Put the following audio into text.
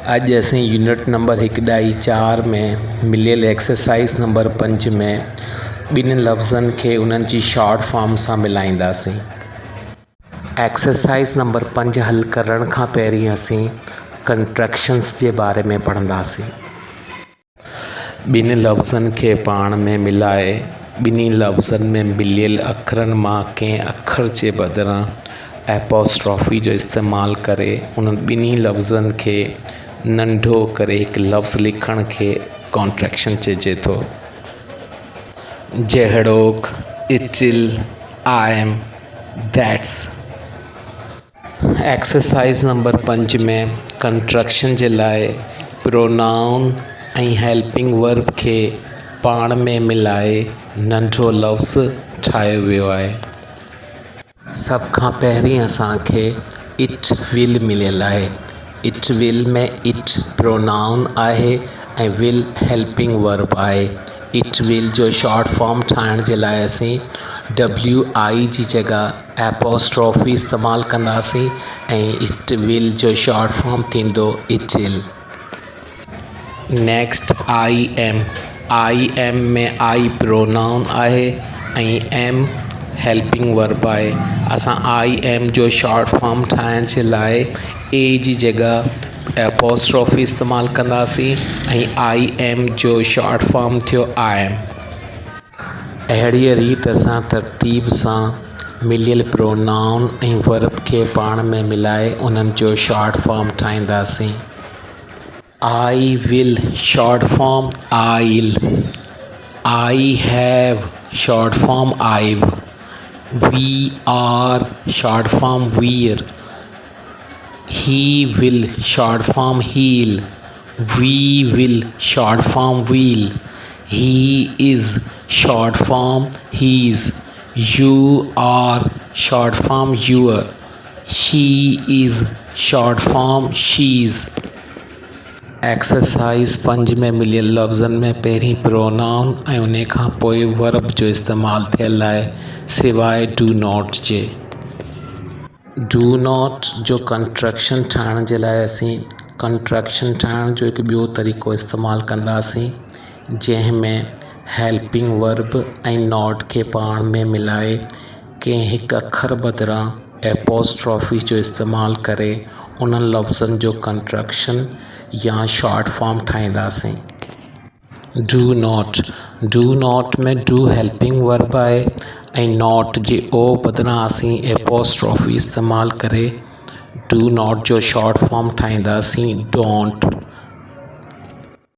अॼु असीं unit number 1.4 में मिलियल एक्सरसाइज़ नंबर 5 में ॿिनि लफ़्ज़नि खे उन्हनि जी शॉर्ट फॉर्म सां मिलाईंदासीं। एक्सरसाइज़ नंबर 5 हल करण खां पहिरीं असीं कंट्रैक्शंस जे बारे में पढ़ंदासीं। ॿिनि लफ़्ज़नि खे पाण में मिलाए ॿिन्ही लफ़्ज़नि में मिलियल अखरनि मां कंहिं अखर जे बदिरां एपोस्ट्रॉफी जो इस्तेमालु करे उन्हनि ॿिन्ही लफ़्ज़नि खे नंढो करे हिकु लफ़्ज़ लिखण खे कॉन्ट्रैक्शन चइजे थो। जहिड़ोक it'll, I am, that's. Exercise number 5 में कंट्रैक्शन जे लाइ प्रोनाउन ऐं हेल्पिंग वर्ब खे पाण में मिलाए नंढो लफ़्ज़ ठाहियो वियो आहे। सभ खां पहिरीं असांखे इट विल मिलियल आहे। इट विल में इट प्रोनाउन आहे ऐं विल हेल्पिंग वर्ब आहे। इट विल जो शॉर्ट फॉर्म ठाहिण जे लाइ असीं WI जी जॻह एपोस्ट्रॉफी इस्तेमालु कंदासीं ऐं इट विल जो शॉर्ट फॉर्म थींदो इटिल। नेक्स्ट आई एम में आई प्रोनाउन आहे ऐं एम हेल्पिंग वर्ब आहे। असां आई एम जो शॉर्ट फॉर्म ठाहिण जे लाइ ए जी जॻह एपोस्ट्रॉफी इस्तेमालु कंदासीं ऐं आई एम जो शॉर्ट फॉर्म थियो आई एम। अहिड़ीअ रीति असां तरतीब सां मिलियल प्रोनाउन ऐं वर्ब खे पाण में मिलाए उन्हनि जो शॉर्ट फॉर्म ठाहींदासीं। I will short form I'll, I have short form I've, we are short form we're, he will short form he'll, we will short form we'll, he is short form he's, you are short form you're, she is short form she's। Exercise 5 में मिलियल लफ़्ज़नि में पहिरीं pronoun ऐं उन खां पोइ verb जो इस्तेमालु थियल आहे सिवाइ do not J. Do not जो कंट्रैक्शन ठाहिण जे लाइ असीं कंट्रैक्शन ठाहिण जो हिकु ॿियो तरीक़ो इस्तेमालु कंदासीं जंहिंमें हेल्पिंग वर्ब ऐं नॉट खे पाण में मिलाए कंहिं हिकु अखर बदिरां एपोस्ट्रॉफी जो इस्तेमालु करे उन्हनि लफ़्ज़नि जो कंट्रैक्शन या शॉर्ट फॉर्म ठाहींदासीं। डू नॉट में डू हेल्पिंग वर्ब आहे ऐं नॉट जे ओ बदिरां असीं एपोस्ट्रॉफी इस्तेमालु करे डू नॉट जो शॉर्ट फॉर्म ठाहींदासीं डोंट।